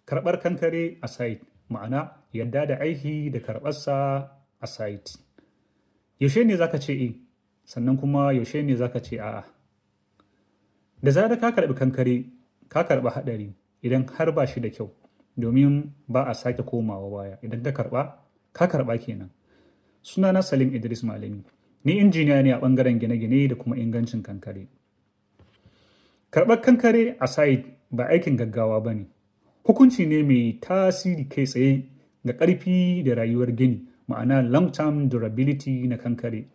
Karɓar kankare a site, ma'ana yadda da aiki da karɓarsa a site. Yaushe ne za ka ce e, sannan kuma yaushe ne za ka ce a'a. Da zarar ka karɓi kankare, ka karɓi haɗari idan har ba shi da kyau, domin ba a sake komawa baya. Idan ka karɓa kenan. Sunana Salim Idris Malami. Ni injiniya ne a ɓangaren gine-gine da kuma ingancin kankare. Karɓar kankare a site ba aikin gaggawa ba ne. Hukunci ne mai tasiri kai tsaye ga ƙarfi da rayuwar gini, ma'ana long-term durability na kankare.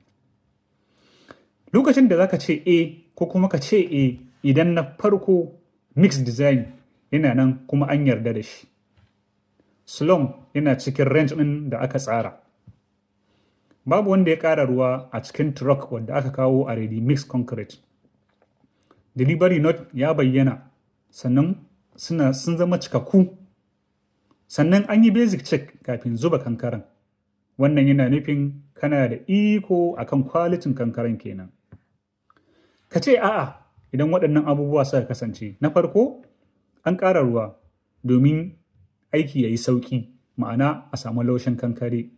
Lokacin da za ka ce A ko kuma ka ce A idan na farko mixed design yana nan kuma an yarda da shi. Slum yana cikin range ɗin da aka tsara. Babu wanda ya ƙara ruwa a cikin truck wadda aka kawo a ready mixed concrete. Delivery note ya bayyana, sannan sun zama cikakku. Sannan an yi basic check kafin zuba kankaren. Wannan yana nufin kana da iko akan kwalitin kankaren kenan. Ka ce a'a idan waɗannan abubuwa suka kasance. Na farko, an ƙara ruwa domin aiki ya yi sauƙi, ma'ana a samu laushin kankare.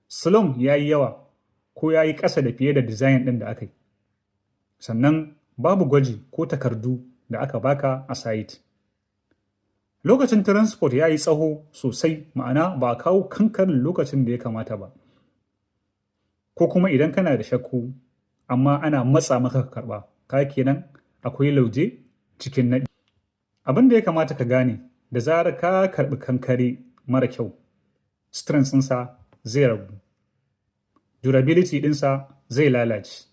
Slum ya yi yawa ko ya yi ƙasa da fiye da design ɗin da aka yi. Sannan babu gwaji ko takardu da aka baka a site. Lokacin transport ya yi tsaho sosai, ma'ana ba a kawo kankarin lokacin da ya kamata ba. Ko kuma idan kana da shakku, amma ana matsa maka ka karɓa, ka kenan akwai lauje cikin naɗi. Abin da ya kamata ka gane, da zarar ka karɓi kankare mara kyau, strength ɗinsa zai ragu. Durability ɗinsa zai lalace.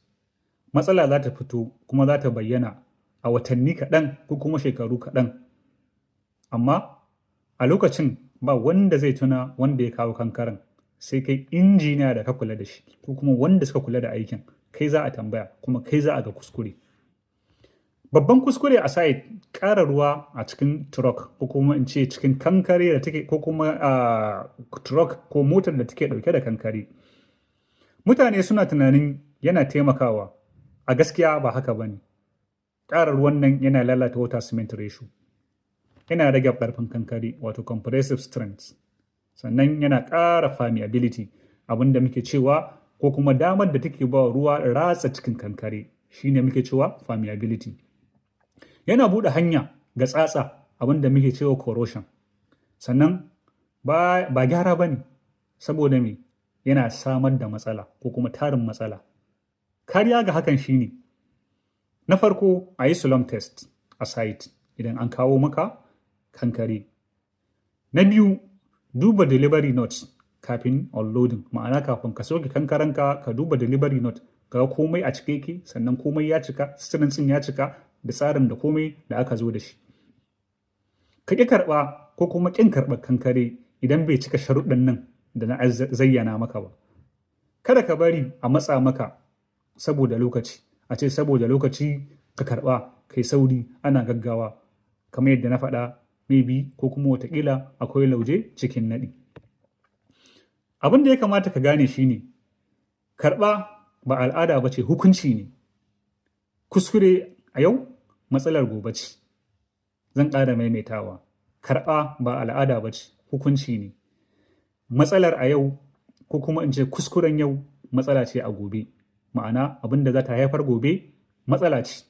Matsala za ta fito kuma za ta bayyana a watanni kaɗan ko kuma shekaru kaɗan. Amma a lokacin ba wanda zai tuna wanda ya kawo kankaren, sai kai injiniya da ka kula da shi ko kuma wanda suka kula da aikin. Kai za a tambaya kuma kai za a ga kuskure. Babban kuskure a site, ƙara ruwa a cikin truck ko kuma in ce cikin kankare da take ko kuma truck ko motar da take ɗauke da kankare. Mutane suna tunanin yana taimakawa. A gaskiya ba haka ba ne. Ƙara ruwan nan yana lalata water cement ratio. Yana rage ƙarfin kankare wato compressive strength. Sannan yana ƙara permeability, abin da muke cewa ko kuma damar da take ba ruwa ratsa cikin kankare shine muke cewa permeability. Yana buɗe hanya ga tsatsa, abin da muke cewa corrosion. Sannan ba gyara ba ne, saboda me yana samar da matsala ko kuma tarin matsala. Kariya ga hakan shine, na farko a yi slum test a site idan an kawo maka kankare. Na biyu, duba delivery notes kafin unloading, ma'ana kafin ka sauke kankarenka ka duba delivery note ga komai a cike yake, sannan komai ya cika, strength ya cika da tsarin da komai da aka zo da shi. Ka ƙi karɓa ko kuma ƙin karɓar kankare idan bai cika sharuɗan nan da na zayyana maka ba. Kada ka bari a matsa maka saboda lokaci, a ce saboda lokaci ka karɓa kai sauri ana gaggawa, kamar yadda na faɗa maybe ko kuma wataƙila akwai lauje cikin naɗi. Abin da ya kamata ka gane shine, karɓa ba al'ada ba ce, hukunci ne. Kuskure a yau, matsalar gobe ce. Zan ƙara maimaitawa. Karɓa ba al'ada ba ce, hukunci ne. Matsalar a yau ko kuma in ce kuskuren yau matsala ce a gobe. Ma'ana abin da za ta haifar gobe matsala ce.